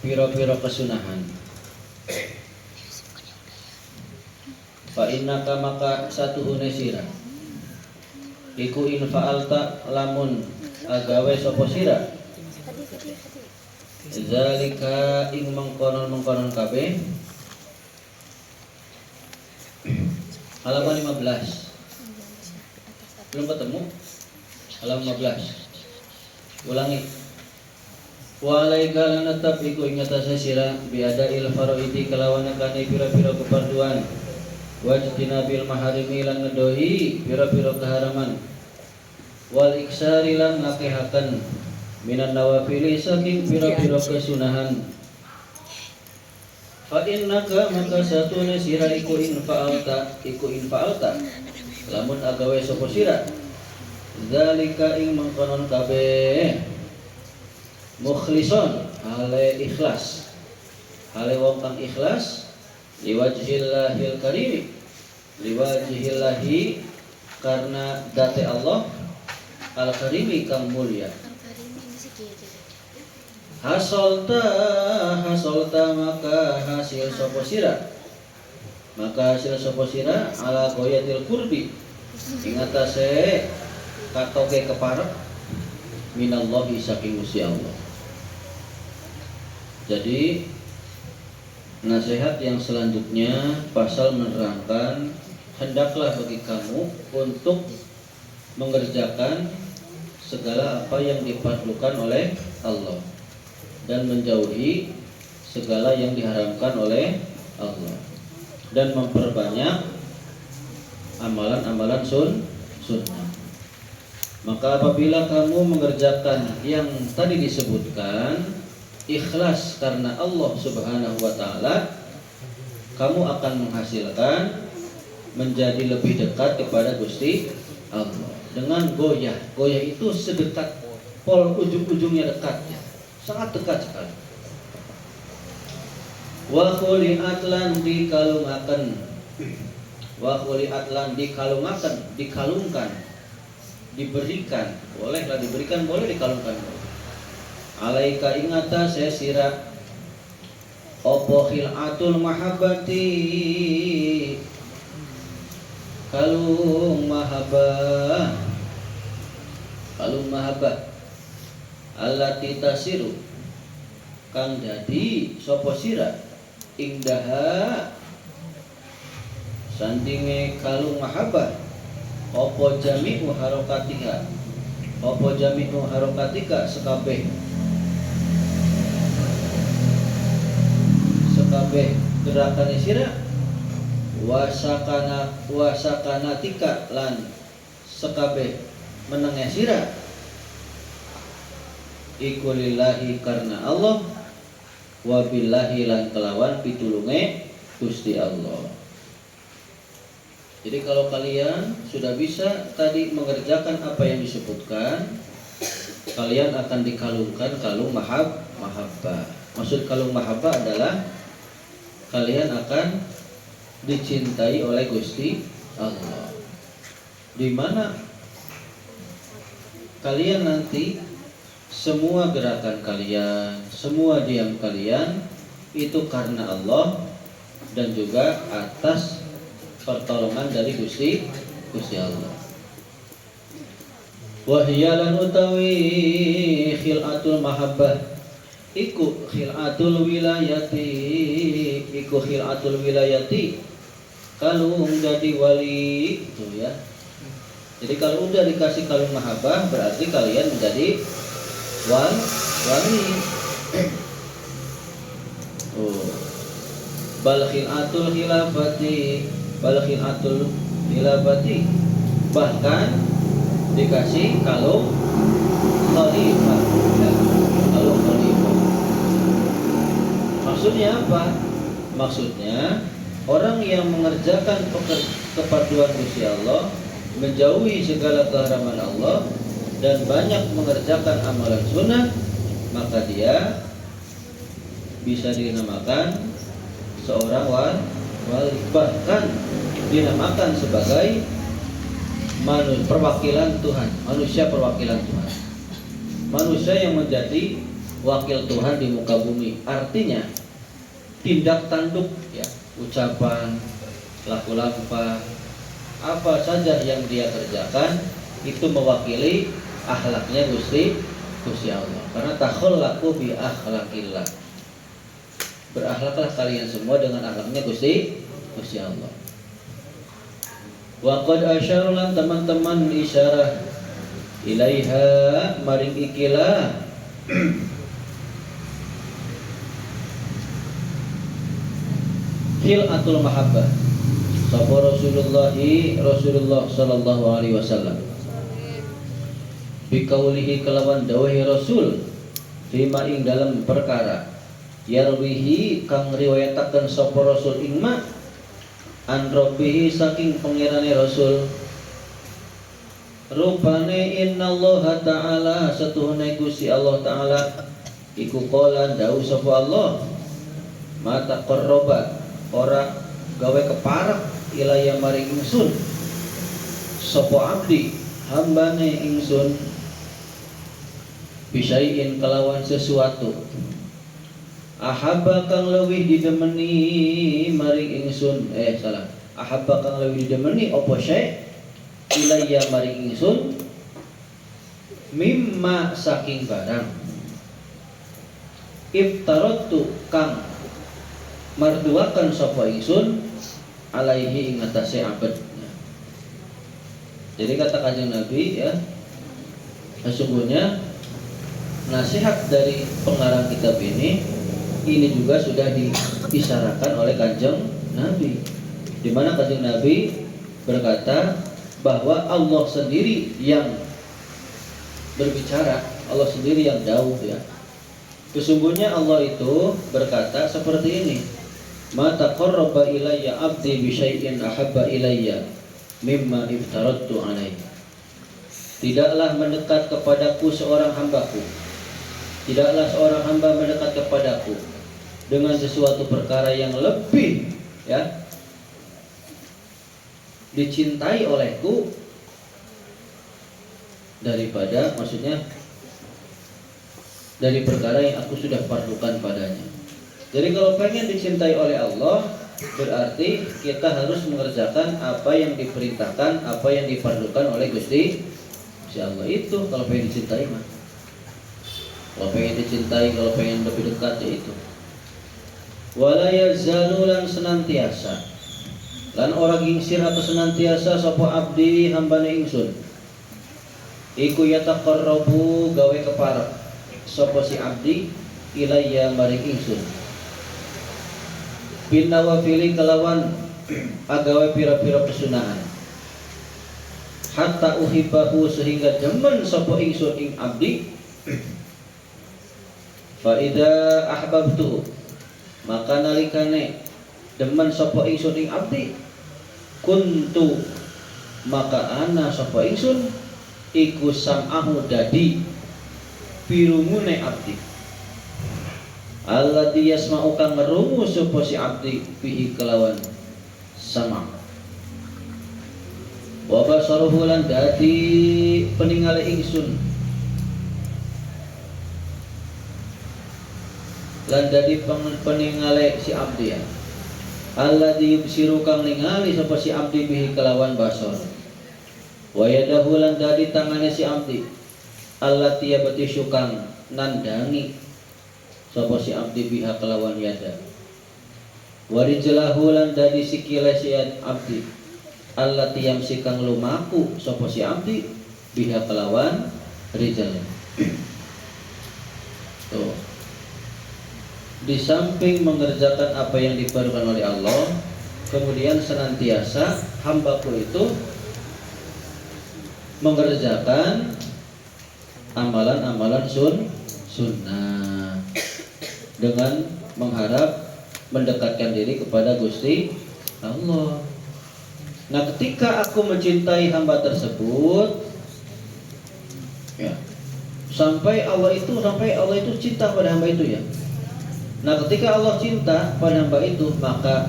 piro-piro kesunahan. Fa innaka maka satuhune sira iku in fa'alta lamun agawe sapa sira zalika ing mengkonon kabeh. Halaman 15 belum ketemu. Halaman 15 ulangi. Walaika lan tetap iku ing atase sira biadail faraidi kelawan kane pira-pira keparduan wajtina bil maharimi lan ngedohi pira-pira keharaman wal iksari lan ngakehaken minan nawafili saking pira-pira kesunahan. Fa innaka maka satune sira iku in fa'alta lamun agawe sapa sira zalika ing mengkonon kabeh mukhlison hale ikhlas hale wong kang ikhlas liwajhillahil karim liwajhillahi karena date Allah al karimi kang mulia. Hasolta maka hasil sapa sira ala goyatil kurbi ing atase katoke keparek minallahi saking Gusti Allah. Jadi nasihat yang selanjutnya pasal menerangkan hendaklah bagi kamu untuk mengerjakan segala apa yang diperlukan oleh Allah dan menjauhi segala yang diharamkan oleh Allah dan memperbanyak amalan-amalan sunnah. Maka apabila kamu mengerjakan yang tadi disebutkan ikhlas karena Allah Subhanahu wa taala, kamu akan menghasilkan menjadi lebih dekat kepada Gusti Allah. Dengan goyah itu sedekat pol ujung-ujungnya dekat ya. Sangat dekat sekali. Wa khuli'at lan dikalungaken. Wa khuli'at lan dikalungkan, diberikan, bolehlah diberikan, boleh dikalungkan. Alaika ingata sesira opo khilatul mahabbati kalung mahabbah allati tasiru kang dadi sapa sira ingdaha sandinge kalung mahabbah opo jami'u harokatika sekabeh gerakan sira wasakanatika lan sekabeh menenge sira iku lillahi karena Allah wabillahi lan kelawan pitulunge Gusti Allah. Jadi kalau kalian sudah bisa tadi mengerjakan apa yang disebutkan, kalian akan dikalungkan kalung mahabbah. Maksud kalung mahabbah adalah kalian akan dicintai oleh Gusti Allah, di mana kalian nanti semua gerakan kalian, semua diam kalian itu karena Allah dan juga atas pertolongan dari Gusti Allah. Wahyalan utawi khilatul mahabbah iku khilatul wilayati kalung jadi wali itu ya. Jadi kalau udah dikasih kalung mahabbah berarti kalian menjadi wali. Bal khilatul khilafati bahkan dikasih kalung khalifah ya, kalung khalifah. Maksudnya apa? Maksudnya orang yang mengerjakan kepaduan Gusti Allah, menjauhi segala keharaman Allah dan banyak mengerjakan amalan sunnah, maka dia bisa dinamakan seorang wali, bahkan dinamakan sebagai manusia perwakilan Tuhan, manusia yang menjadi wakil Tuhan di muka bumi. Artinya tindak tanduk ya, ucapan, laku lampah, apa saja yang dia kerjakan itu mewakili akhlaknya Gusti Allah. Karena takhallaku bi akhlaqillah. Berakhlaklah kalian semua dengan akhlaknya Gusti Allah. Wa qad asyara teman-teman isyarah ilaiha maring ikilah hilatul mahabbah sapa Rasulullah sallallahu alaihi wasallam bikaulihi kelawan dawahi Rasul fima ing dalam perkara yarwihi kang riwayataken sapa Rasul ing ma an rabbihi saking pangerane Rasul rupane innallaha ta'ala satuhune Gusti Allah taala iku qala dawuh sapa Allah mata qarraba ora gawe keparak ilaya maring ingsun sapa abdi hambane ingsun bisain kelawan sesuatu ahabba kang leuwih didemeni maring ingsun ahabba kang leuwih didemeni apa syai ilaya maring ingsun mimma saking barang iftaratu kang marduakan sapa ingsun alaihi ing atase abad. Jadi kata Kanjeng Nabi ya, sesungguhnya nasihat dari pengarang kitab ini juga sudah diisyaratkan oleh Kanjeng Nabi, di mana Kanjeng Nabi berkata bahwa Allah sendiri yang berbicara, Allah sendiri yang jauh ya. Sesungguhnya Allah itu berkata seperti ini, ma taqarraba ilayya abdi bi syai'in ahabba ilayya mimma iftaradtu alaihi. Tidaklah mendekat kepadaku seorang hambaku, tidaklah seorang hamba mendekat kepadaku dengan sesuatu perkara yang lebih ya dicintai olehku daripada, maksudnya dari perkara yang aku sudah fardukan padanya. Jadi kalau pengen dicintai oleh Allah, berarti kita harus mengerjakan apa yang diperintahkan, apa yang difardukan oleh Gusti Allah. Itu kalau pengen dicintai mah. Kalau pengen dicintai, kalau pengen lebih dekat ya itu. Wala yazalu lan senantiasa lan ora gingsir atau senantiasa sapa abdi hambane ingsun iku yataqarrabu gawe keparak sapa si abdi ilayya maring ingsun bin nawafili kelawan agawe pira-pira pesunahan hatta uhibbahu sehingga demen sapa ingsun ing abdi fa idza ahbabtu maka nalikane demen sapa ingsun ing abdi kuntu maka ana sapa ingsun iku sam'ahu dadi pirungune abdi alladzi yasma'u kang ngrungu sapa si abdi bihi kelawan sama wa basaruhu lan dadi peningale ingsun lan dadi peningale si abdi ya alladzi yubsiru kang ningali sapa si abdi bihi kelawan basar wa yadahu lan dadi tangane si abdi allati yabatishu kang nandangi sapa si abdi biha kelawan yada wa rijlahu lan dadi sikile si abdi allati yamsi kang lumaku sapa si abdi biha kelawan rijal. Tuh, di samping mengerjakan apa yang diperlukan oleh Allah, kemudian senantiasa hambaku itu mengerjakan amalan-amalan sunnah dengan mengharap mendekatkan diri kepada Gusti Allah. Nah, ketika aku mencintai hamba tersebut, ya, sampai Allah itu cinta pada hamba itu ya. Nah, ketika Allah cinta pada hamba itu, maka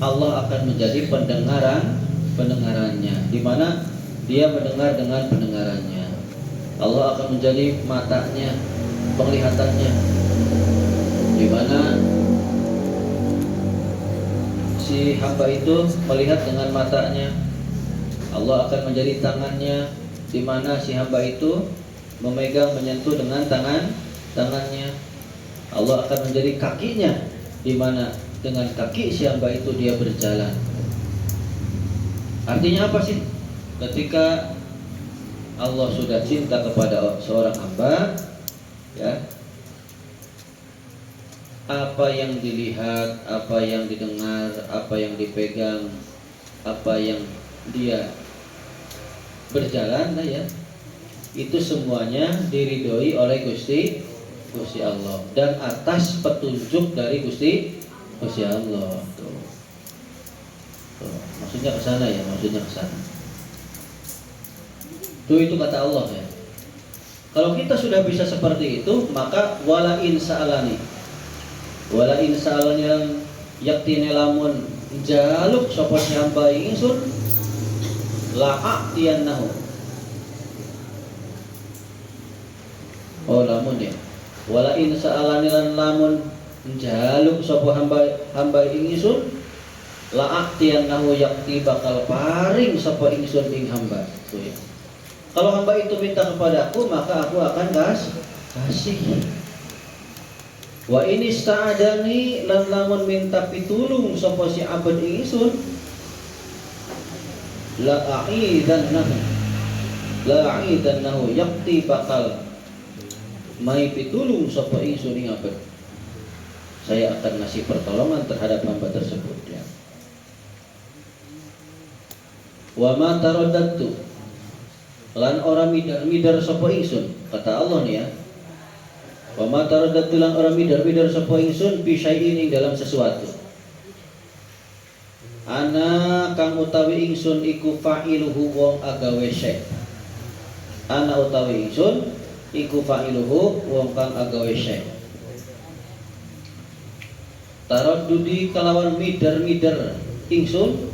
Allah akan menjadi pendengarannya, di mana dia mendengar dengan pendengarannya. Allah akan menjadi matanya, penglihatannya, di mana si hamba itu melihat dengan matanya. Allah akan menjadi tangannya, di mana si hamba itu memegang, menyentuh dengan tangannya. Allah akan menjadi kakinya, di mana dengan kaki si hamba itu dia berjalan. Artinya apa sih? Ketika Allah sudah cinta kepada seorang hamba, ya, apa yang dilihat, apa yang didengar, apa yang dipegang, apa yang dia berjalan, ya, itu semuanya diridhoi oleh Gusti Allah dan atas petunjuk dari Gusti Allah. Tuh. Maksudnya ke sana ya, maksudnya ke sana. Itu kata Allah ya. Kalau kita sudah bisa seperti itu, maka wala in sa'alani yaktine lamun jaluk sapa si hamba ingsun la'atiyannahu. Oh lamun ya. Wala in sa'alani lan lamun jaluk sapa hamba ingsun la'atiyannahu yakti bakal paring sapa ingsun ing hamba. Tuh ya. Kalau hamba itu minta kepadaku, maka aku akan kasih. Wa ini sta'adani lan lamun minta pitulung sapa si abad ingsun la'aidannahu yakti bakal mai pitulung sapa ingsun ing abad. Saya akan ngasih pertolongan terhadap hamba tersebut ya. Wa ma taraddatu lan ora midar sapa ingsun, kata Allah nih ya. Wa ma taraddatu lan ora midar sapa ingsun bi syai'in ing dalam sesuatu. Ana kang utawi ingsun iku fa'iluhu wong agawe syai'. Ana utawi ingsun iku fa'iluhu wong kang agawe syai'. Taraddudi kalawan midar ingsun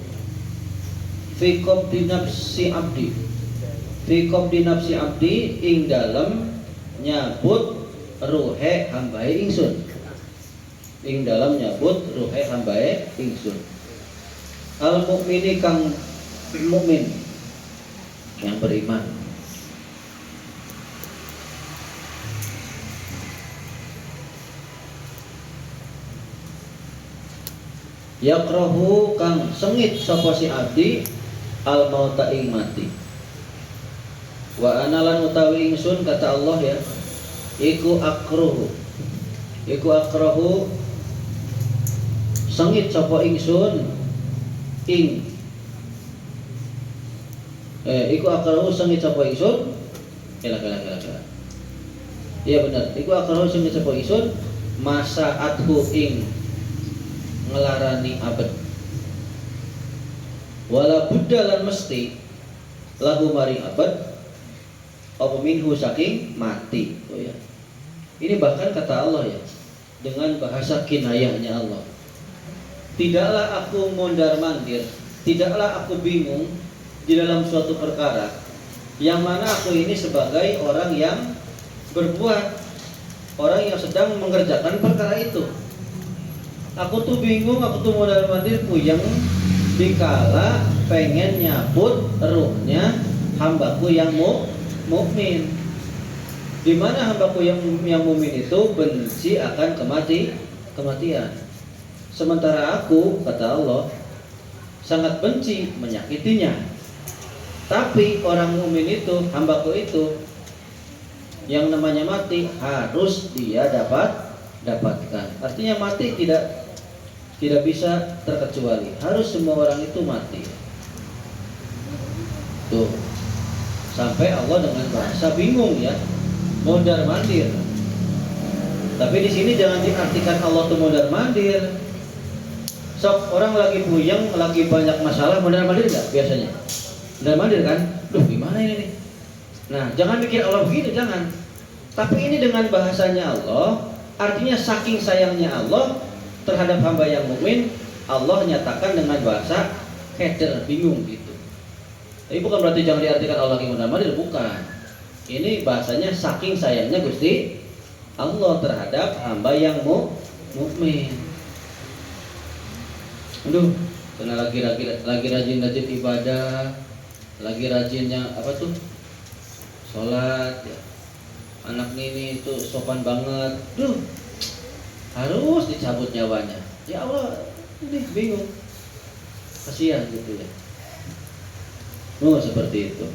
fi qabdi nafsi abdi. Fi qabdi nafsi abdi ing dalem nyabut ruhe hambae ingsun. Ing dalem nyabut ruhe hambae ingsun. Al mukmini kang mukmin yang beriman. Yakrahu kang sengit sapa si abdi al mauta ing mati. Wa analan utawi ingsun, kata Allah ya, iku akrahu sengit sapa ingsun ing iku akrahu sengit sapa ingsun kela. Iya benar, iku akrahu sengit sapa ingsun masa adhu ing ngelarani abad. Wala budda lan mesti lahu maring abad apa minhu saking mati. Oh ya. Ini bahkan kata Allah ya, dengan bahasa kinayahnya Allah. Tidaklah aku mondar-mandir, tidaklah aku bingung di dalam suatu perkara yang mana aku ini sebagai orang yang berbuat, orang yang sedang mengerjakan perkara itu. Aku tuh bingung, aku tuh mondar-mandir puyeng dikala pengen nyabut ruhnya hambaku yang mukmin, di mana hambaku yang mukmin itu benci akan kematian. Sementara aku, kata Allah, sangat benci menyakitinya. Tapi orang mukmin itu, hambaku itu, yang namanya mati harus dia dapatkan. Artinya mati tidak bisa terkecuali. Harus semua orang itu mati. Tuh. Sampai Allah dengan bahasa bingung ya, mondar-mandir. Tapi di sini jangan diartikan Allah tuh mondar-mandir. Sok orang lagi puyeng, lagi banyak masalah, mondar-mandir enggak biasanya? Mondar-mandir kan? Duh, gimana ini nih? Nah, jangan mikir Allah begitu, jangan. Tapi ini dengan bahasanya Allah, artinya saking sayangnya Allah terhadap hamba yang mukmin, Allah nyatakan dengan bahasa keder, bingung gitu. Tapi bukan berarti jangan diartikan Allah yang mondar-mandir, bukan. Ini bahasanya saking sayangnya Gusti Allah terhadap hamba yang mukmin. Aduh, karena lagi rajin ibadah, lagi rajinnya apa tuh? Sholat ya. Anak ini itu sopan banget. Duh, harus dicabut nyawanya. Ya Allah, ini bingung. Kasihan gitu ya. Seperti itu.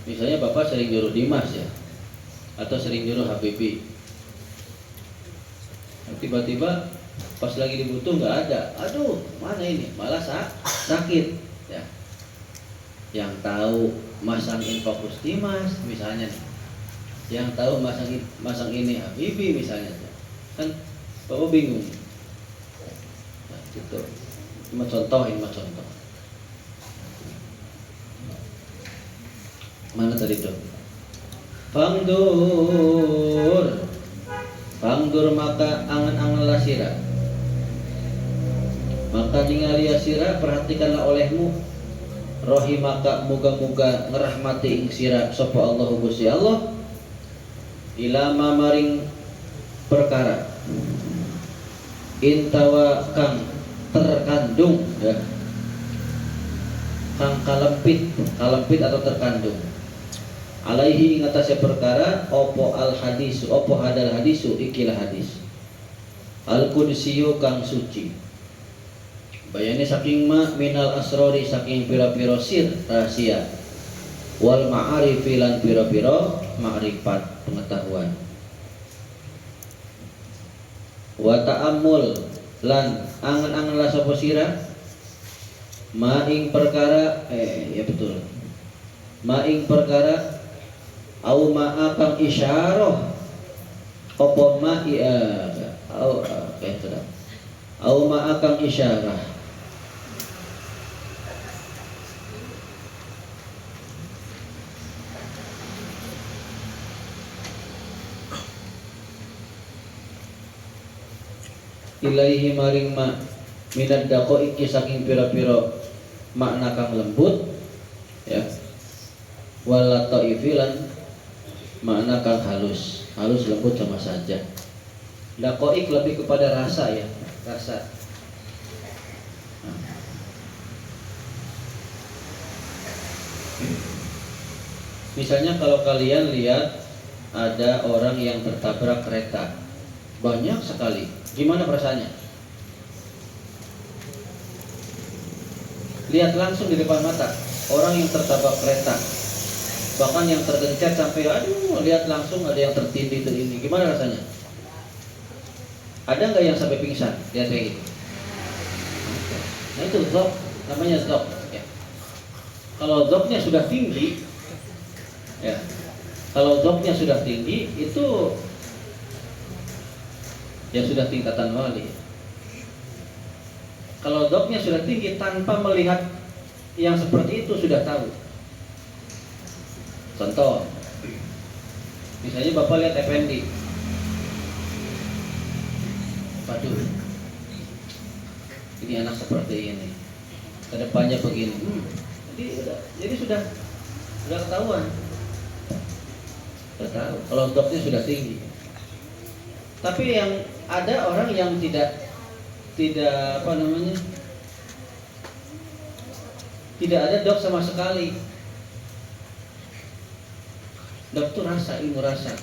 Misalnya Bapak sering nyuruh Dimas ya, atau sering nyuruh Habibie. Tiba-tiba pas lagi dibutuh nggak ada. Aduh, mana ini? Malah sakit ya. Yang tahu masang infocus Dimas misalnya nih. Yang tahu masang ini Habibie misalnya. Kan Bapak bingung. Nah, gitu. Cuma contoh. Mana tadi tuh? Fangdur maka angan-anganlah sira. Maka ningali sira perhatikanlah olehmu. Rohimaka muga-muga ngerahmati ing sira sapa Allah Gusti Allah. Ilama maring perkara intawa kang terkandung ya. Kang kalempit atau terkandung. Alaihi ngatasé perkara opo al hadis opo hadal hadisu ikilah hadis al qudsiyu kang suci bayane saking minal asrori saking pira-pira sir rahasia wal ma'arifi lan pira-pira ma'rifat pengetahuan wa ta'ammul lan angen-angen la sapa sira maing perkara maing perkara au ma'akang isyarah apa ma'i au ma'akang isyarah ilaihi maring ma minad daqaiqi saking pira-pira makna kang lembut ya wala taifilan makna kang halus lembut sama saja. Daqaiq lebih kepada rasa ya, rasa. Misalnya kalau kalian lihat ada orang yang tertabrak kereta, banyak sekali. Gimana perasaannya? Lihat langsung di depan mata orang yang tertabrak kereta. Bahkan yang tergencet sampai lihat langsung ada yang tertindih ini. Gimana rasanya? Ada nggak yang sampai pingsan? Lihat kayak gitu. Nah itu dzok, namanya dzok. Ya. Kalau dzoknya sudah tinggi, ya. Kalau dzoknya sudah tinggi itu ya sudah tingkatan wali. Kalau dzoknya sudah tinggi tanpa melihat yang seperti itu sudah tahu. Contoh, misalnya Bapak lihat Effendi, waduh, ini anak seperti ini, kedepannya begini, jadi sudah ketahuan, sudah tahu. Kalau dokternya sudah tinggi, tapi yang ada orang yang tidak tidak ada dok sama sekali. Dok itu rasa, ilmu rasa.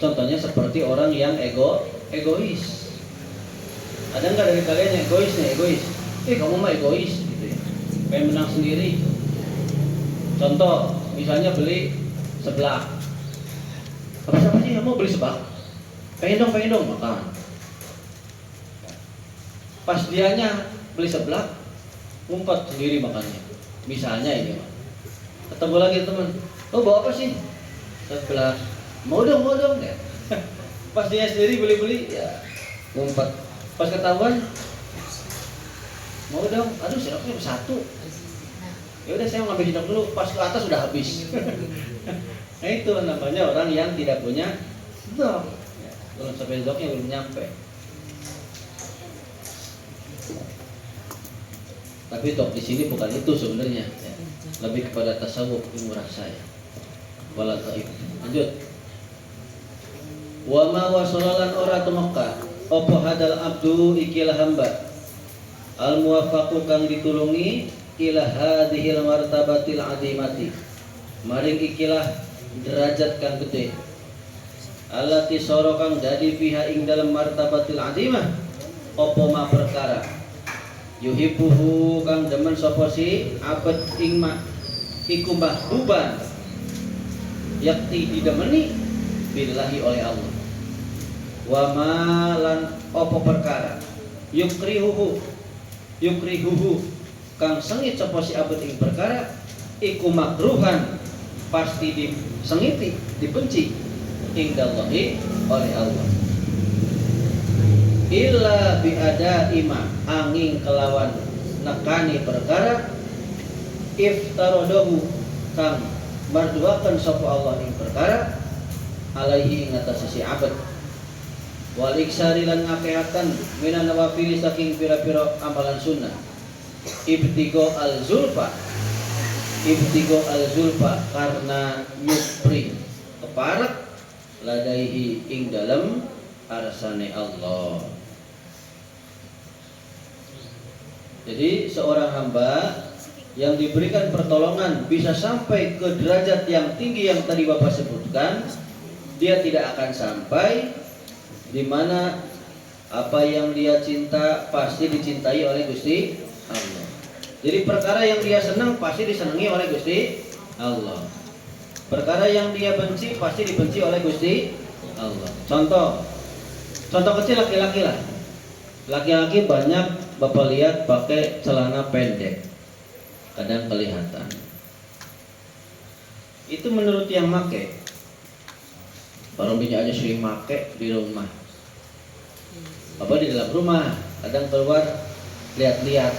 Contohnya seperti orang yang egois. Ada nggak dari kalian yang egois? Kamu mah egois gitu ya. Pengen menang sendiri. Contoh, misalnya beli seblak. Apa sih kamu beli seblak? Pengen dong makan. Pas dianya beli seblak, ngumpet sendiri makannya. Misalnya ini mah. Ketemu lagi teman, bawa apa sih? Sebelah, mau dong ya. Pas dia sendiri beli ya ngumpet. Pas ketahuan, mau dong, aduh sendoknya satu. Ya udah saya ngambil sendok dulu, pas ke atas sudah habis. Nah itu namanya orang yang tidak punya sendok. Belum sampai sendoknya belum nyampe. Tapi top di sini bukan itu sebenarnya. lebih kepada tasawuf ilmu rasa ya. Wala taib. Lanjut. Wa ma wasalalan ora tumeka apa hadal abdu ikilah hamba al muwaffaqu kang ditulungi ila hadhil martabatil adimati maring ikilah derajat kang gede allati soro kang dadi fiha ing dalam martabatil adimah apa ma perkara yuhibbuhu kang demen sapa si abad ing ma iku mahbuban yakti didemeni billahi oleh Allah wa malan apa perkara yukrihuhu kang sengit sapa si abad ing perkara iku makruhan pasti disengiti dibenci indallahi oleh Allah illa biada ima angin kelawan nekani perkara iftarodahu kang marduakan sapa Allah ing perkara alaihi ing atas si abad wal iksari lan ngakehatan minan nawafil saking pira-pira amalan sunnah ibtigo al zulfa karena nyupri keparat ladaihi ing dalam arsane Allah. Jadi seorang hamba yang diberikan pertolongan bisa sampai ke derajat yang tinggi yang tadi Bapak sebutkan, dia tidak akan sampai di mana apa yang dia cinta pasti dicintai oleh Gusti Allah. Jadi perkara yang dia senang pasti disenangi oleh Gusti Allah. Perkara yang dia benci pasti dibenci oleh Gusti Allah. Contoh kecil laki-laki lah. Laki-laki banyak Bapak lihat pakai celana pendek, kadang kelihatan. Itu menurut yang make. Orang aja sering make di rumah. Apa di dalam rumah, kadang keluar lihat-lihat.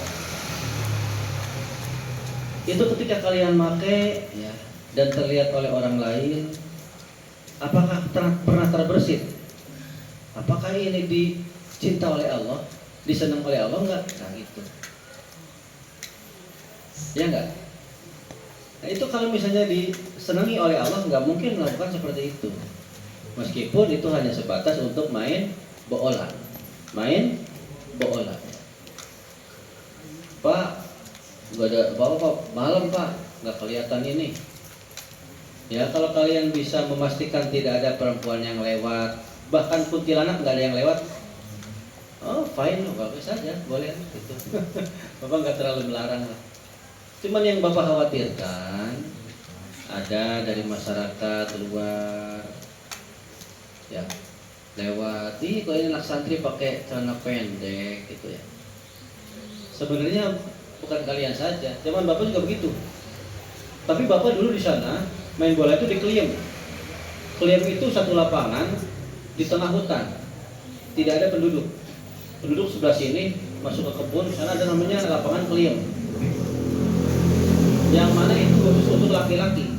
Itu ketika kalian make ya, dan terlihat oleh orang lain, apakah pernah terbersit? Apakah ini dicinta oleh Allah, disenang oleh Allah enggak? Nah gitu. Ya enggak? Nah itu kalau misalnya disenangi oleh Allah, enggak mungkin melakukan seperti itu. Meskipun itu hanya sebatas untuk main bola. Pak, nggak ada apa-apa, malam Pak, nggak kelihatan ini. Ya kalau kalian bisa memastikan tidak ada perempuan yang lewat, bahkan kuntilanak nggak ada yang lewat, oh fine, bagus saja, boleh gitu. Bapak nggak terlalu melarang lah. Cuman yang Bapak khawatirkan ada dari masyarakat luar, ya lewat, kok ini anak santri pakai celana pendek gitu ya. Sebenarnya bukan kalian saja, zaman Bapak juga begitu. Tapi Bapak dulu di sana main bola itu di Kliem. Kliem itu satu lapangan di tengah hutan, tidak ada penduduk. Penduduk sebelah sini masuk ke kebun, sana ada namanya lapangan Kliem. Yang mana itu khusus untuk laki-laki.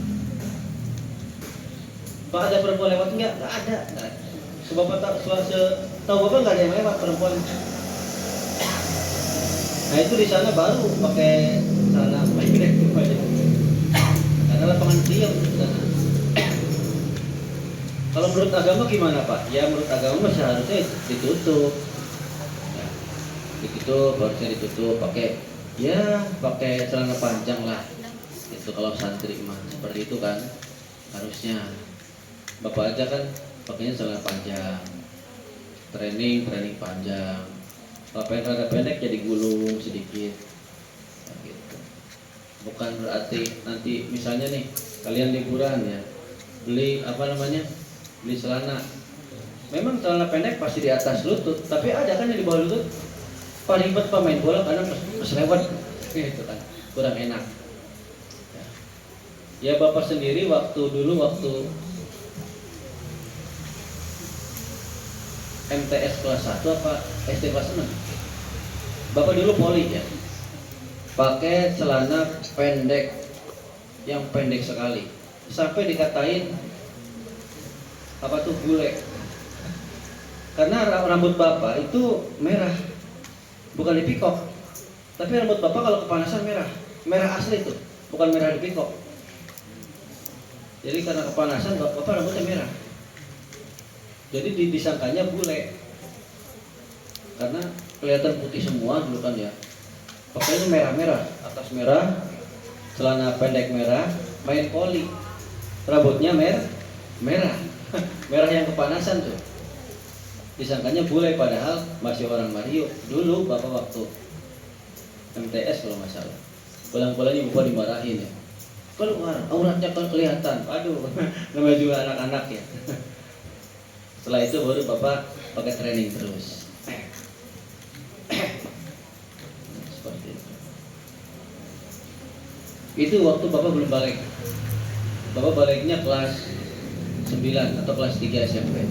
Pak ada perempuan lewat enggak? Enggak ada. Sebab tahu Bapak nggak ada yang lewat perempuan. Nah itu di sana baru pakai celana pendek aja. Karena lapangan diam. Kalau menurut agama gimana Pak? Ya menurut agama seharusnya ditutup. Ya, ditutup, harusnya ditutup. Pakai celana panjang lah. Itu kalau santri mah seperti itu kan harusnya. Bapak aja kan pakainya celana panjang, training panjang. Kalau pengen rada pendek jadi gulung sedikit, nah, gitu. Bukan berarti nanti misalnya nih kalian liburan ya, beli celana. Memang celana pendek pasti di atas lutut, tapi ada kan yang di bawah lutut. Pak ribet pemain bola kadang pas lewat, gitu kan, kurang enak. Ya Bapak sendiri waktu MTS kelas 1 apa SD kelas 6? Bapak dulu poli ya, pakai celana pendek, yang pendek sekali, sampai dikatain bule. Karena rambut Bapak itu merah, bukan dipikok, tapi rambut Bapak kalau kepanasan merah asli tuh. bukan merah di pikok. Jadi karena kepanasan bapak rambutnya merah. Jadi disangkanya bule. Karena kelihatan putih semua dulu kan ya. Pakainya merah-merah, atas merah, celana pendek merah, main poli. Rambutnya merah. Merah yang kepanasan tuh. Disangkanya bule padahal masih orang Mario. Dulu bapak waktu MTS kalau nggak salah. Pulang-pulangnya bapak dimarahin ya. Keluar, auratnya kan kelihatan. Aduh, namanya juga anak-anak ya. Setelah itu baru bapak pakai training terus. Seperti itu. Itu waktu bapak belum balik. Bapak baliknya kelas 9 atau kelas 3 SMP.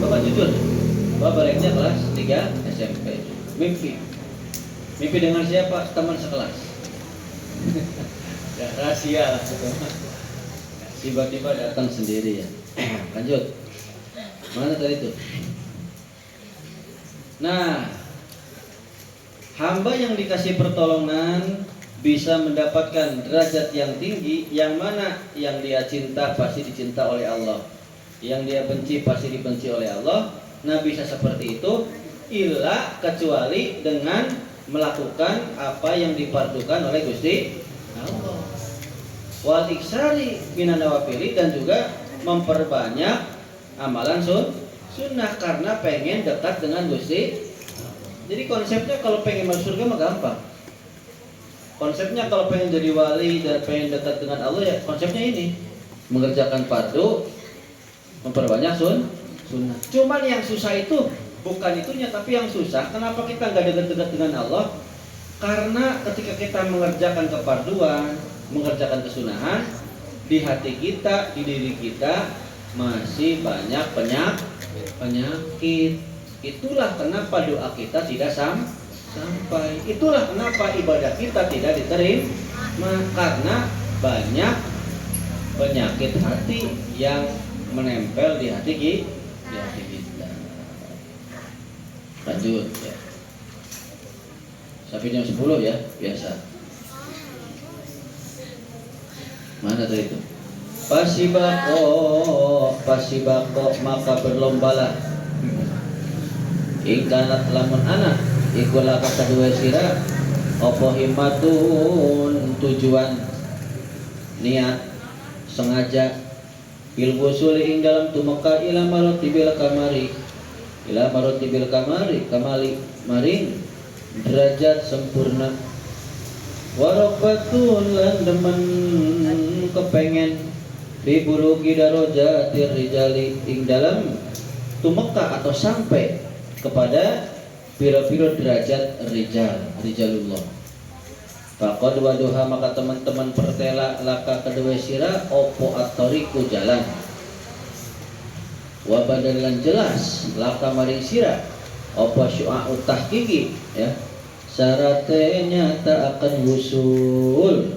Bapak jujur, bapak baliknya kelas 3 SMP. Mimpi dengan siapa? Teman sekelas. Ya, rahasia lah itu. Tiba-tiba datang sendiri ya. Lanjut. Mana tadi itu? Nah, hamba yang dikasih pertolongan bisa mendapatkan derajat yang tinggi, yang mana yang dia cinta pasti dicinta oleh Allah, yang dia benci pasti dibenci oleh Allah. Nah, bisa seperti itu illa kecuali dengan melakukan apa yang dipardukan oleh Gusti Allah. Wal iksari minan nawafili, dan juga memperbanyak amalan sunnah karena pengen dekat dengan Gusti. Jadi konsepnya kalau pengen masuk surga mah gampang. Konsepnya kalau pengen jadi wali dan pengen dekat dengan Allah ya konsepnya ini, mengerjakan fardu, memperbanyak sunnah. Cuman yang susah itu bukan itunya, tapi yang susah kenapa kita nggak dekat-dekat dengan Allah? Karena ketika kita mengerjakan kefarduan, mengerjakan kesunahan, di hati kita, di diri kita masih banyak penyakit. Itulah kenapa doa kita tidak sampai. Itulah kenapa ibadah kita tidak diterima, karena banyak penyakit hati yang menempel di hati kita. Lanjut ya. Sampai jam 10 ya, biasa. Mana tadi itu? Pasibako maka berlombalah. Ingkanat lamun anak ikulah kata dua sira opo himmatun tujuan niat sengaja bil wusuli ing dalam tumeka ila marotibil kamali maring derajat sempurna warobatun lan demen kepengen biburuki darojatir rijali ing dalam tumeka atau sampai kepada piro-piro derajat rijalullah. Faqad waduha maka teman-teman pertela laka kedua sira opo atoriku jalan. Wa badalan jelas laka maring sira opo syu'a'ut tahqiqi ya. Syaratnya tak akan wusul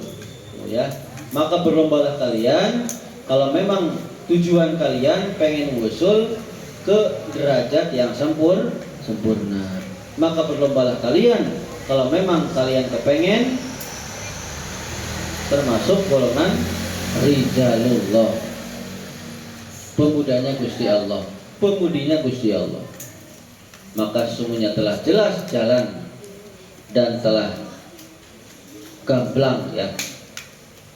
ya. Maka berlombalah kalian kalau memang tujuan kalian pengen wusul ke derajat yang sempurna. Maka berlombalah kalian kalau memang kalian kepengen termasuk golongan rijalullah, pemudanya Gusti Allah, pemudinya Gusti Allah. Maka sesungguhnya telah jelas jalan dan telah gamblang ya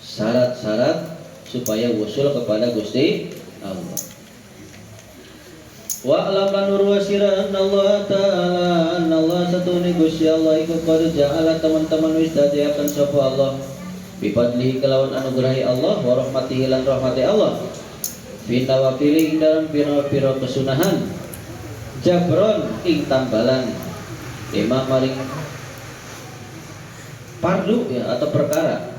syarat-syarat supaya wusul kepada Gusti Allah. Wa alam lanur wasira Allah ta'ala Allah satuni Gusti Allah iku qad ja'ala teman-teman wis dadiaken sapa Allah bifadlihi kelawan anugrahi Allah wa rahmatihi lan rahmati Allah fi tawafili ing dalam pira-pira kesunahan jabron ing tambalan lima maring fardu ya atau perkara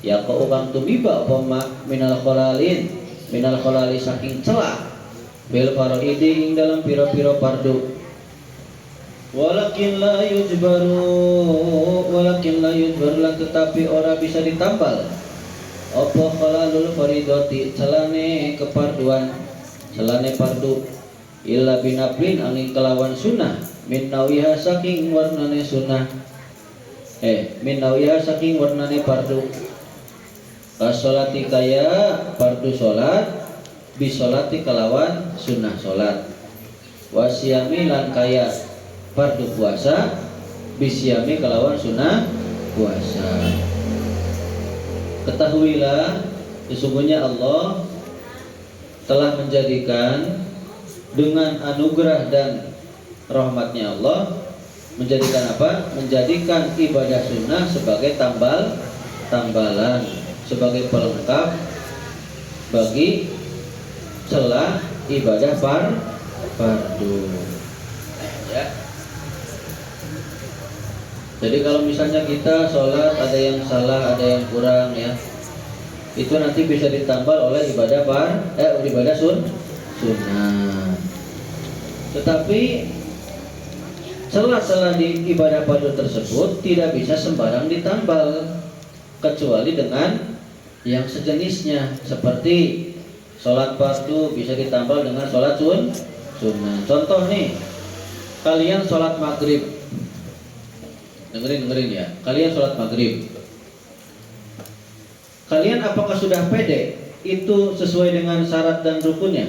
ya kau kang tumiba apa minal khalali saking celah bil faraidi ing dalam pira-pira fardu walakin la yujbaru lan tetapi ora bisa ditambal apa khalalul faridati celane keparduan celane fardu illa binablin angin kelawan sunnah min nawiha saking warnane sunnah min nawiha saking warnane fardu. As-sholati kaya fardu salat, bisolati kalawan sunnah salat. Wasyami lan kaya fardu puasa, bisyami kalawan sunnah puasa. Ketahuilah sesungguhnya Allah telah menjadikan dengan anugerah dan rahmatnya Allah, menjadikan apa? Menjadikan ibadah sunnah sebagai tambalan, sebagai pelengkap bagi celah ibadah fardu. Ya. Jadi kalau misalnya kita sholat ada yang salah, ada yang kurang ya, itu nanti bisa ditambal oleh ibadah sunnah. Tetapi celah-celah di ibadah fardu tersebut tidak bisa sembarang ditambal kecuali dengan yang sejenisnya. Seperti sholat fardu bisa ditambal dengan sholat sunnah. Contoh nih, kalian sholat maghrib, dengerin ya, kalian sholat maghrib. Kalian apakah sudah pede itu sesuai dengan syarat dan rukunnya?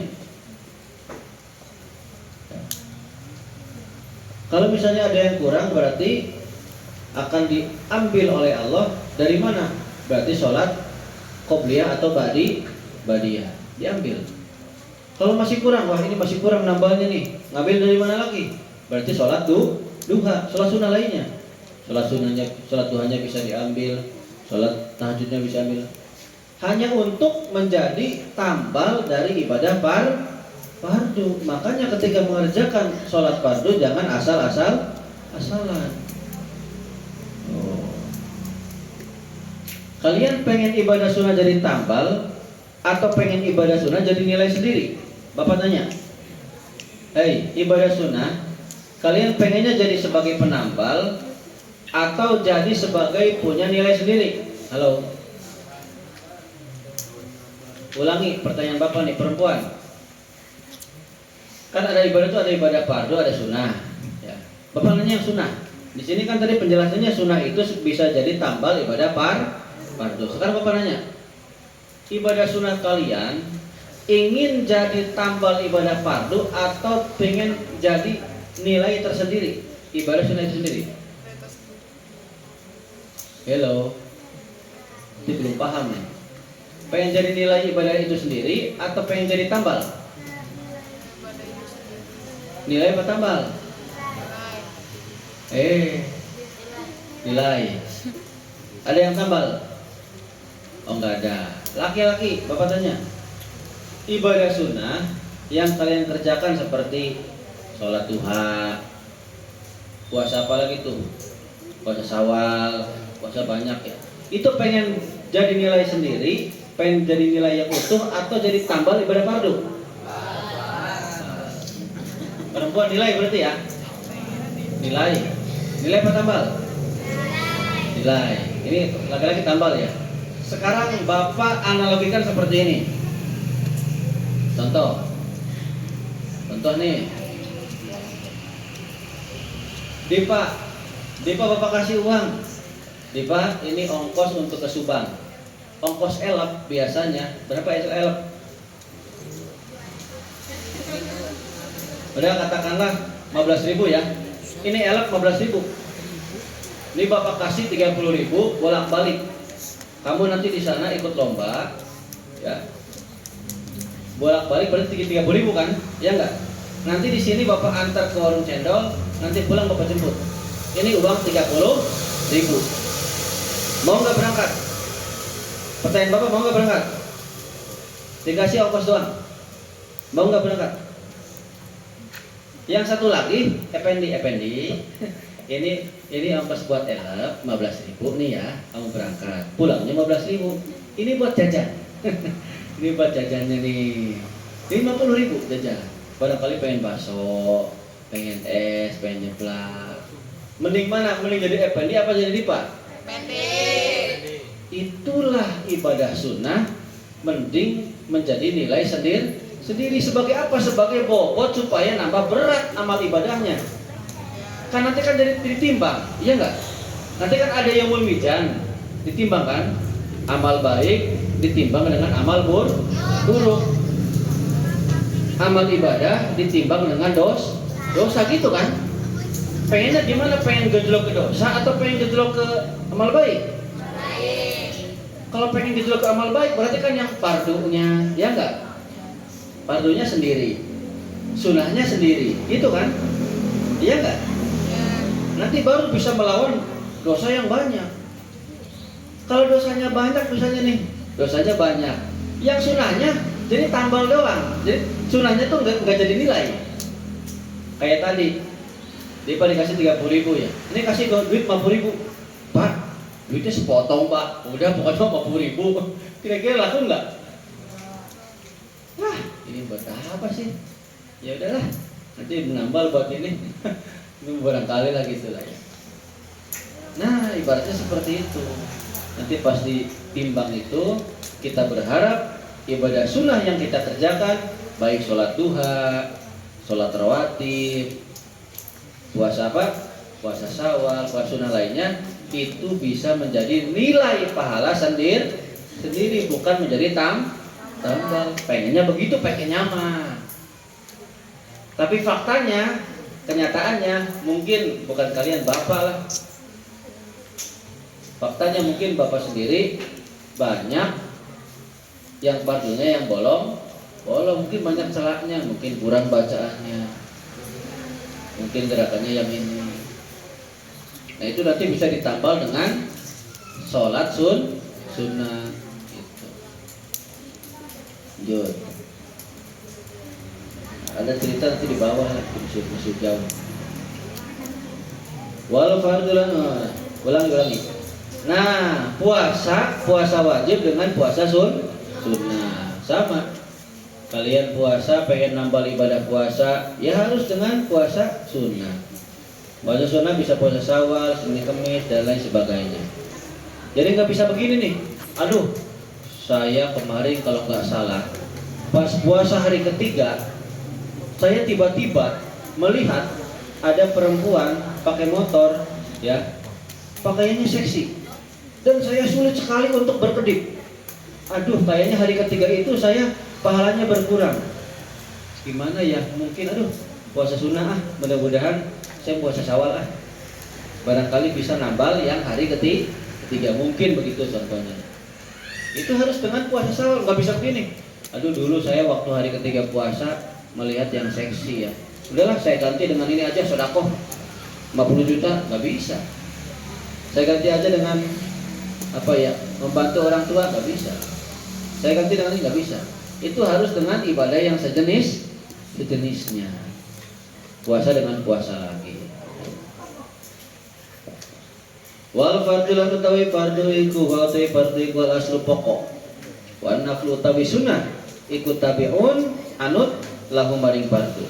Kalau misalnya ada yang kurang, berarti akan diambil oleh Allah dari mana? Berarti sholat qobliyah atau badiyah diambil. Kalau masih kurang, wah ini masih kurang nambahnya nih, ngambil dari mana lagi? Berarti sholat duha, sholat sunnah lainnya. Sholat duhanya bisa diambil, sholat tahajudnya bisa ambil, hanya untuk menjadi tambal dari ibadah fardu. Makanya ketika mengerjakan sholat fardu jangan asal-asalan. Kalian pengen ibadah sunnah jadi tambal atau pengen ibadah sunnah jadi nilai sendiri? Bapak tanya, ibadah sunnah kalian pengennya jadi sebagai penambal atau jadi sebagai punya nilai sendiri? Halo, ulangi pertanyaan Bapak nih, perempuan. Kan ada ibadah itu, ada ibadah fardu, ada sunnah ya. Bapak nanya yang sunnah. Di sini kan tadi penjelasannya sunnah itu bisa jadi tambal ibadah fardu. Sekarang Bapak nanya, ibadah sunnah kalian ingin jadi tambal ibadah fardu atau pengen jadi nilai tersendiri ibadah sunnah itu sendiri? Hello, ini belum paham nih. Pengen jadi nilai ibadah itu sendiri atau pengen jadi tambal? Nilai apa tambal? Nilai. Ada yang tambal? Oh enggak ada. Laki-laki, Bapak tanya, ibadah sunnah yang kalian kerjakan seperti sholat duha, puasa apa lagi tuh? Puasa Syawal, puasa banyak ya. Itu pengen jadi nilai sendiri, pengen jadi nilai yang utuh atau jadi tambal ibadah fardu? Perempuan nilai berarti ya? Nilai. Nilai apa tambal? Nilai. Ini laki-laki tambal ya. Sekarang Bapak analogikan seperti ini. Contoh nih. Dipa Bapak kasih uang. Dipa, ini ongkos untuk ke Subang. Ongkos elep biasanya berapa elep? Udah katakanlah 15.000 ya. Ini elep 15.000. Ini Bapak kasih 30.000 bolak-balik. Kamu nanti di sana ikut lomba, ya. Bolak-balik berarti 30.000 kan? Ya enggak? Nanti di sini Bapak antar ke warung cendol, nanti pulang Bapak jemput. Ini uang 30.000. Mau nggak berangkat? Pertanyaan Bapak, mau nggak berangkat? Dikasih ongkos doang. Mau nggak berangkat? Yang satu lagi, Effendi. Ini ongkos buat elep 15.000 nih ya, kamu berangkat. Pulangnya 15.000. Ini buat jajan. Ini buat jajannya nih. 50.000 jajan. Barangkali pengen bakso, pengen es, pengen jeplak. Mending mana? Mending jadi Effendi apa jadi Dipa? Effendi. Itulah ibadah sunnah, mending menjadi nilai sendiri. Sebagai apa? Sebagai bobot supaya nambah berat amal ibadahnya. Kan nanti kan jadi ditimbang, iya enggak? Nanti kan ada yang mizan, ditimbang kan, amal baik ditimbang dengan amal buruk, amal ibadah ditimbang dengan dosa gitu kan. Pengennya gimana? Pengen gejolak ke dosa atau pengen gejolak ke amal baik? Kalau pengen gejolak ke amal baik berarti kan yang fardunya, ya enggak? Fardunya sendiri, sunahnya sendiri, gitu kan? Iya enggak? Nanti baru bisa melawan dosa yang banyak. Kalau dosanya banyak, misalnya nih, dosanya banyak, yang sunahnya jadi tambal doang. Jadi sunahnya tuh nggak jadi nilai. Kayak tadi, dia pada dikasih 30.000 ya, ini kasih duit 50.000, Pak, duitnya sepotong Pak, udah pokoknya 50.000, kira-kira laku nggak? Wah, ini buat apa sih? Ya udahlah, nanti menambal buat ini, ini barangkali lah gitu lah ya. Nah, ibaratnya seperti itu. Nanti pas ditimbang itu, kita berharap ibadah sunnah yang kita kerjakan, baik sholat duha, sholat rawatib, puasa apa? Puasa Syawal, puasa sunnah lainnya, itu bisa menjadi nilai pahala sendiri, bukan menjadi tambal. Pengennya begitu, pengennya mah. Tapi faktanya, kenyataannya mungkin bukan kalian bapak lah. Faktanya mungkin bapak sendiri banyak yang fardunya yang bolong, mungkin banyak celaknya, mungkin kurang bacaannya, mungkin gerakannya yang ini. Nah itu nanti bisa ditambal dengan sholat sunnah gitu. Lanjut. Ada cerita nanti di bawah lah, masih jauh. Wal fardulan, ulangi. Nah, puasa wajib dengan puasa sunnah sama. Kalian puasa pengen nambah ibadah puasa, ya harus dengan puasa sunnah. Puasa sunnah bisa puasa Syawal, Senin Kemis dan lain sebagainya. Jadi nggak bisa begini nih. Aduh, saya kemarin kalau nggak salah pas puasa hari ketiga, saya tiba-tiba melihat ada perempuan pakai motor, ya, pakaiannya seksi. Dan saya sulit sekali untuk berkedip. Aduh, kayaknya hari ketiga itu saya pahalanya berkurang. Gimana ya? Mungkin puasa sunnah mudah-mudahan saya puasa Syawal barangkali bisa nambal yang hari ketiga. Mungkin begitu contohnya. Itu harus dengan puasa Syawal, nggak bisa begini. Aduh, dulu saya waktu hari ketiga puasa melihat yang seksi ya. Udahlah, saya ganti dengan ini aja, sedekah 50 juta, nggak bisa. Saya ganti aja dengan membantu orang tua, nggak bisa. Saya ganti dengan ini, nggak bisa. Itu harus dengan ibadah yang sejenisnya. Puasa dengan puasa lagi. Wal fardulan utawi fardu iku fardu iku aslu pokok. Wa naflu utawi sunnah iku tabiun anut lahu maring fardu.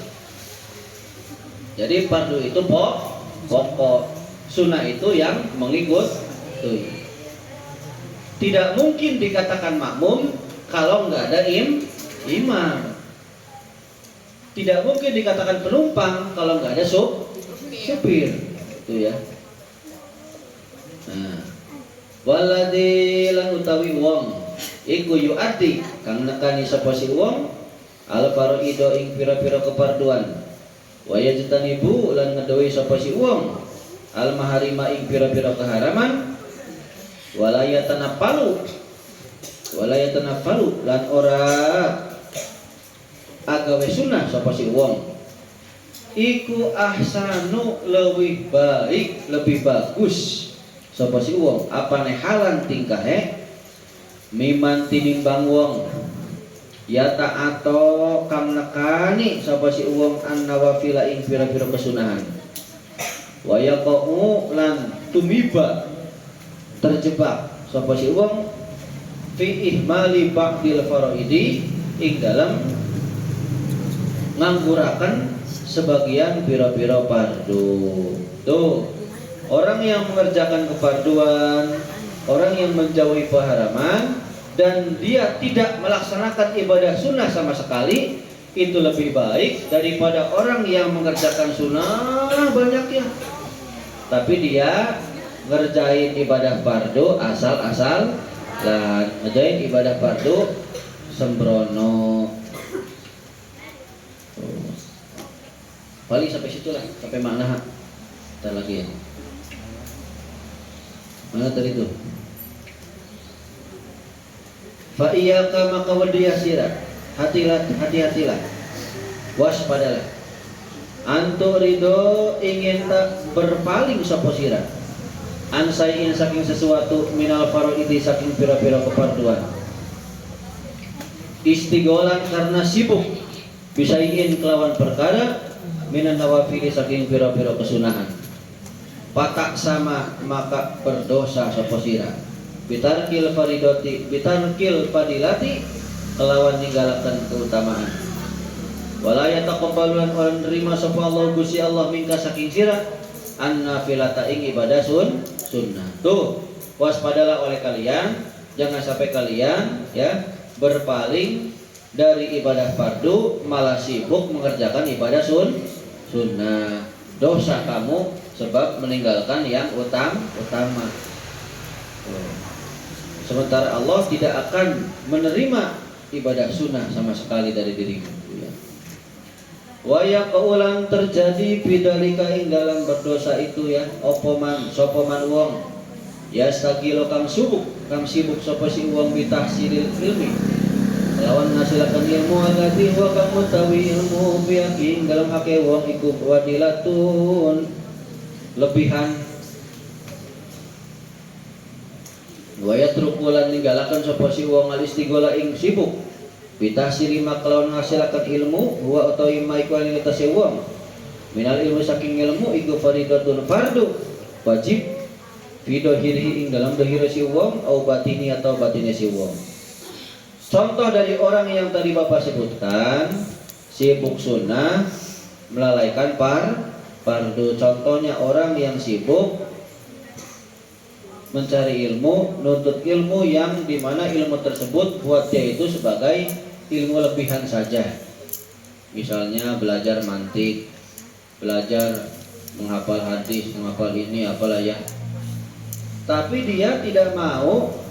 Jadi fardu itu pokok, sunnah itu yang mengikuti. Tidak mungkin dikatakan makmum kalau nggak ada imam. Tidak mungkin dikatakan penumpang kalau nggak ada supir. Itu ya. Nah, waladhi lan utawi wong iku yu'ati kang nekani sapa si wong al faraido ing pira-pira keparduan. Wa yajtanibu lan ngedohi sapa si wong al maharima ing pira-pira keharaman. Walayatana palu lan ora agawe sunnah sapa si wong iku ahsanu lebih baik, lebih bagus sapa si wong apane halan tingkahe miman tinimbang wong ya ta'ato kang nekani sapa si wong an nawafila ing pira-pira kesunahan wa yaqau lan tumiba terjebak sapa si wong fi ihmali ba'dil faraidi ing dalam ngangguraken sebagian pira-pira fardu. Tuh, orang yang mengerjakan kefarduan, orang yang menjauhi keharaman dan dia tidak melaksanakan ibadah sunnah sama sekali, itu lebih baik daripada orang yang mengerjakan sunnah banyaknya tapi dia ngerjain ibadah fardu asal-asal lan ngerjain ibadah fardu sembrono. Paling sampai situ lah, sampai makna. Kita lagi ya. Mana tadi itu? Fa iyyaka maka wadiyasira. Hati-hatilah. Waspadalah. Antu ridho ingin tak berpaling sapa sira. Ansaiin saking sesuatu minal faraidi saking pira-pira kefarduan. Istigolan karena sibuk bisain kelawan perkara minan nawafili saking pira-pira kesunahan. Patak sama maka berdosa sapa sira. Bitarkil fadilati kelawan ninggalakan keutamaan. Wala yataqabbaluan orang nerima sapa Allah Gusti Allah mingka saking sira annafilata ing ibadah sunnah. Tuh, waspadalah oleh kalian, jangan sampai kalian ya berpaling dari ibadah fardu malah sibuk mengerjakan ibadah sunnah. Dosa kamu sebab meninggalkan yang utama. Sementara Allah tidak akan menerima ibadah sunnah sama sekali dari dirimu. Waya kaulan terjadi bidalika ing dalam berdosa itu ya opoman sopoman wong ya stagilo kang sibuk sopo si wong bitahsilil ilmi lawan ngasilakan ilmu alati wa kang mutawi ilmu biaki ing dalam ake wong iku wadilatun lebihan. Waya trukulan ninggalakan sopo si wong alistigola ing sibuk bitahsili maklawan ngasilakan ilmu huwa utawi ma iku anitase wong minal ilmu saking ilmu iku faridatun fardu wajib bidohiri ing dalam dohire si wong au batini atau batine si wong. Contoh dari orang yang tadi Bapak sebutkan sibuk sunnah melalaikan fardu. Contohnya orang yang sibuk mencari ilmu, nuntut ilmu yang dimana ilmu tersebut buat dia itu sebagai ilmu lebihan saja. Misalnya belajar mantik, belajar menghafal hadis, menghafal ini apalah ya. Tapi dia tidak mau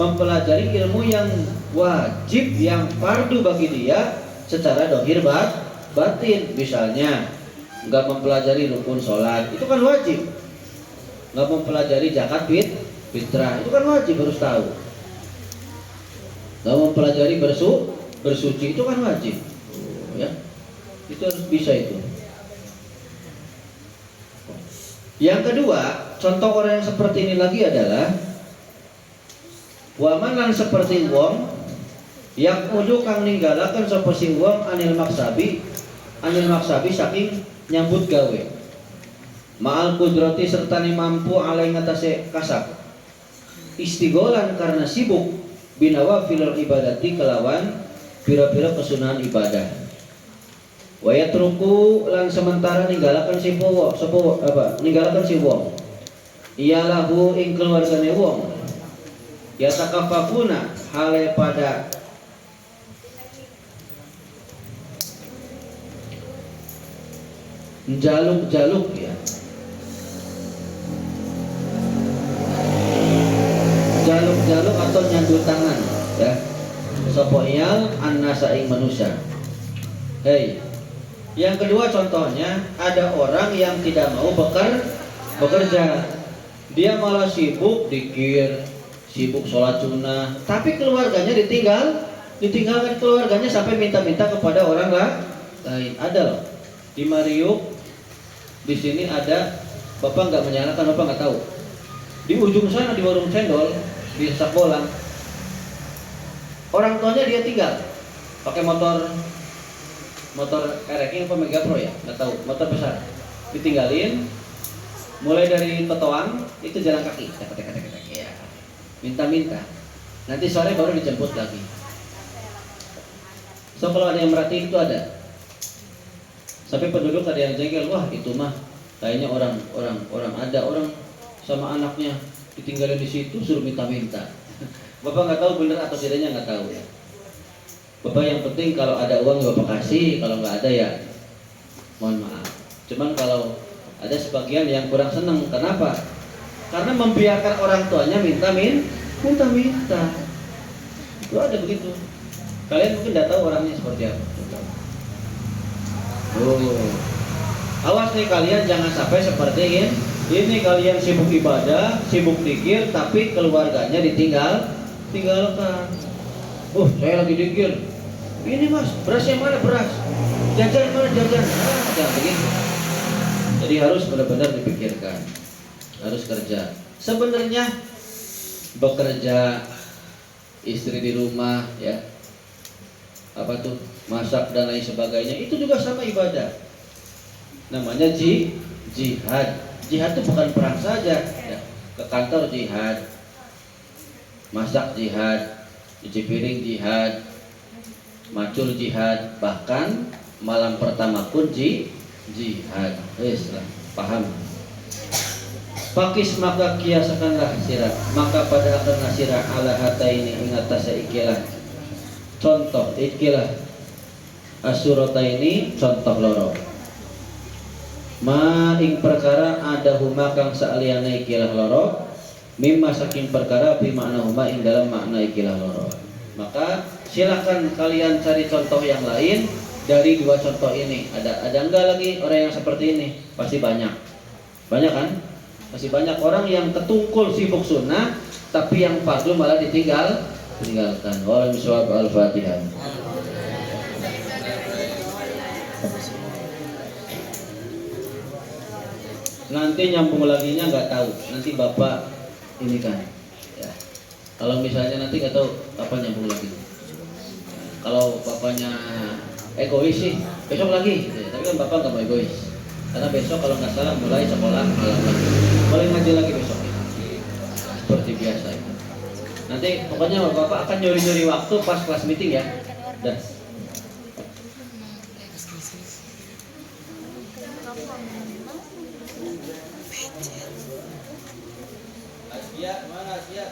mempelajari ilmu yang wajib, yang fardu bagi dia secara dohir batin. Misalnya nggak mempelajari rukun sholat, itu kan wajib. Nggak mempelajari zakat fitrah, itu kan wajib harus tahu. Nggak mempelajari bersuci, itu kan wajib. Ya, itu harus bisa itu. Yang kedua, contoh orang yang seperti ini lagi adalah waman lan seperti wong yang udu kang ninggalaken sapa sing wong anil maksabi saking nyambut gawe. Ma'al kudrati serta ni mampu alai ngatasi kasab. Istigolan karena sibuk binawa filal ibadati kelawan pira-pira kesunahan ibadah. Waya truku lan sementara ninggalakan si wong ninggalakan si wong iyalahu ing keluargane wong ya takafafuna hale pada jaluk ya jaluk atau nyandut tangan ya sopoial annasa ing manusia. Hei, yang kedua contohnya ada orang yang tidak mau bekerja, dia malah sibuk dikir, sibuk sholat sunnah, tapi keluarganya ditinggalkan keluarganya sampai minta-minta kepada orang lain. Ada loh di Mariuk, di sini ada, bapak nggak menyalakan, bapak nggak tahu. Di ujung sana di warung cendol di Sakbolang, orang tuanya dia tinggal pakai motor Ereking apa Mega Pro ya, nggak tahu, motor besar ditinggalin, mulai dari Totoang itu jalan kaki, ya, minta, nanti sore baru dijemput lagi. So kalau ada yang merhatiin itu ada, sampai penduduk ada yang jengkel, wah itu mah kayaknya orang sama anaknya ditinggalin di situ suruh minta. Bapak nggak tahu benar atau tidaknya, nggak tahu ya. Bapak yang penting kalau ada uang Bapak kasih, kalau nggak ada ya mohon maaf. Cuman kalau ada sebagian yang kurang senang, kenapa? karena membiarkan orang tuanya minta. Itu ada begitu. Kalian mungkin tidak tahu orangnya seperti apa. Awas nih kalian, jangan sampai seperti ini kalian sibuk ibadah, sibuk zikir, tapi keluarganya tinggalkan. Saya lagi zikir. Ini mas, berasnya mana beras? Jajan mana jajan? Jangan begitu. Jadi harus benar-benar dipikirkan. Harus kerja. Sebenarnya bekerja, istri di rumah, ya, masak dan lain sebagainya, itu juga sama ibadah. Namanya jihad. Jihad itu bukan perang saja, ya. Ke kantor jihad, masak jihad, cuci piring jihad, macul jihad, bahkan malam pertama pun jihad. Paham? Pakis maka kiasakanlah sirah, maka pada akan nasirah ala hata ini ingat tasa ikilah. Contoh ikilah asurata ini contoh loro. Ma ing perkara ada huma kang sa'aliyana ikilah loro, mimma saking perkara bi makna huma ing dalam makna ikilah loro. Maka silakan kalian cari contoh yang lain dari dua contoh ini. Ada enggak lagi orang yang seperti ini? Pasti banyak. Banyak kan? Masih banyak orang yang ketungkul sibuk sunnah, tapi yang fardu malah tinggalkan. Wallahualam bishawab. Al-Fatihah. Nanti nyambung laginya nggak tahu. Nanti bapak ini kan, ya. Kalau misalnya nanti nggak tahu kapan nyambung lagi. Kalau bapaknya egois sih, besok lagi. Tapi kan bapak nggak mau egois. Karena besok kalau nggak salah mulai sekolah malam lagi, mulai ngaji lagi besok ya. Seperti biasa itu. Nanti pokoknya bapak akan nyuri-nyuri waktu pas kelas meeting ya. Dan Asia mana Asia?